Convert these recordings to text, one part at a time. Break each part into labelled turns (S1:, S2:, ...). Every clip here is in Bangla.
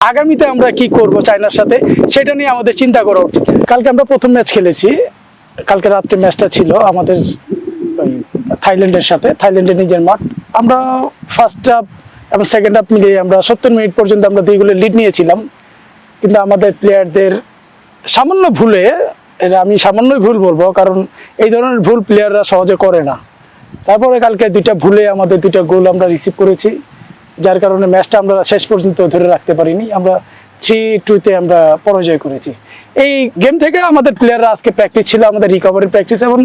S1: আগামীতে আমরা কি করব চায়নার সাথে সেটা নিয়ে আমাদের চিন্তা করা উচিত। কালকে আমরা প্রথম ম্যাচ খেলেছি, কালকে রাত্রে ম্যাচটা ছিল আমাদের থাইল্যান্ডের সাথে, থাইল্যান্ডের নিজের মাঠ। আমরা ফার্স্ট হাফ এবং সেকেন্ড হাফ মিলিয়ে আমরা 70 মিনিট পর্যন্ত আমরা 2 গোলের লিড নিয়েছিলাম, কিন্তু আমাদের প্লেয়ারদের সামান্য ভুলে, আমি সামান্যই ভুল বলবো কারণ এই ধরনের ভুল প্লেয়াররা সহজে করে না। তারপরে কালকে 2টা ভুলে আমাদের 2টা গোল আমরা রিসিভ করেছি, যার কারণে ম্যাচটা আমরা শেষ পর্যন্ত ধরে রাখতে পারিনি। আমরা 3-2 আমরা পরাজয় করেছি। এই গেম থেকে আমাদের প্লেয়াররা আজকে প্র্যাকটিস ছিল, আমাদের রিকভারি প্র্যাকটিস এবং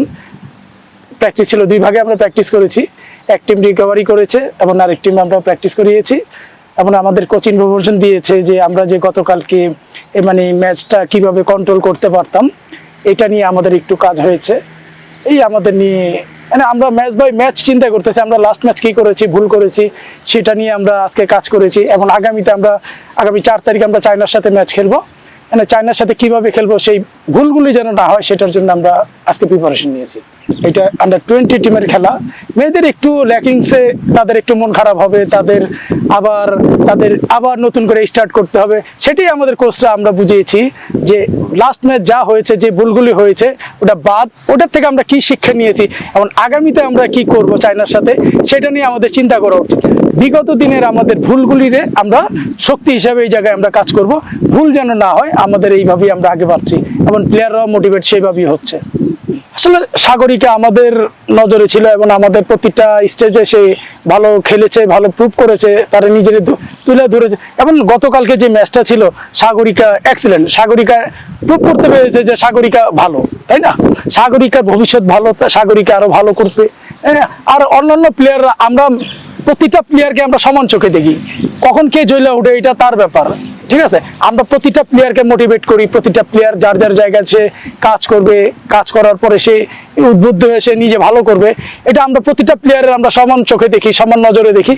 S1: প্র্যাকটিস ছিল 2 ভাগে আমরা প্র্যাকটিস করেছি। এক টিম রিকভারি করেছে এবং আরেক টিম আমরা প্র্যাকটিস করিয়েছি এবং আমাদের কোচিং প্রমোশন দিয়েছে যে আমরা যে গতকালকে মানে ম্যাচটা কিভাবে কন্ট্রোল করতে পারতাম এটা নিয়ে আমাদের একটু কাজ হয়েছে। এই আমাদের নিয়ে মানে আমরা ম্যাচ বাই ম্যাচ চিন্তা করতেছি, আমরা লাস্ট ম্যাচ কী করেছি, ভুল করেছি সেটা নিয়ে আমরা আজকে কাজ করেছি এবং আগামীতে আমরা আগামী 4 তারিখ আমরা চায়নার সাথে ম্যাচ খেলবো। মানে চায়নার সাথে কিভাবে খেলবো সেই ভুলগুলি যেন না হয় সেটার জন্য আমরা আজকে প্রিপারেশন নিয়েছি। এটা আন্ডার 20 টিমের খেলা, মেয়েদের একটু ল্যাকিংসে তাদের একটু মন খারাপ হবে, তাদের আবার নতুন করে স্টার্ট করতে হবে। সেটাই আমাদের কোচরা আমরা বুঝিয়েছি যে লাস্ট ম্যাচ যা হয়েছে, যে ভুলগুলি হয়েছে ওটা বাদ, ওটার থেকে আমরা কি শিক্ষা নিয়েছি এবং আগামীতে আমরা কি করব চায়নার সাথে সেটা নিয়ে আমাদের চিন্তা করা উচিত। বিগত দিনের আমাদের ভুলগুলিরে আমরা শক্তি হিসাবে এই জায়গায় আমরা কাজ করব, ভুল যেন না হয়, আমাদের এইভাবেই আমরা আগে বাড়ছি এবং প্লেয়াররাও মোটিভেট সেইভাবেই হচ্ছে। আসলে সাগরিকা আমাদের নজরে ছিল এবং আমাদের প্রতিটা স্টেজে সে ভালো খেলেছে, ভালো প্রুভ করেছে, তারা নিজের তুলে ধরেছে এবং গতকালকে যে ম্যাচটা ছিল সাগরিকা এক্সেলেন্ট, সাগরিকা প্রুভ করতে পেরেছে যে সাগরিকা ভালো, তাই না? সাগরিকার ভবিষ্যৎ ভালো, সাগরিকা আরো ভালো করতে। আর অন্যান্য প্লেয়াররা, আমরা প্রতিটা প্লেয়ারকে আমরা সমান চোখে দেখি, কখন কে জ্বলে ওঠে এটা তার ব্যাপার, ঠিক আছে? আমরা প্রতিটা প্লেয়ারকে মোটিভেট করি, প্রতিটা প্লেয়ার যার যার জায়গায় সে কাজ করবে, কাজ করার পরে সে উদ্বুদ্ধ হয়ে সে নিজে ভালো করবে, এটা আমরা প্রতিটা প্লেয়ারের আমরা সমান চোখে দেখি, সমান নজরে দেখি।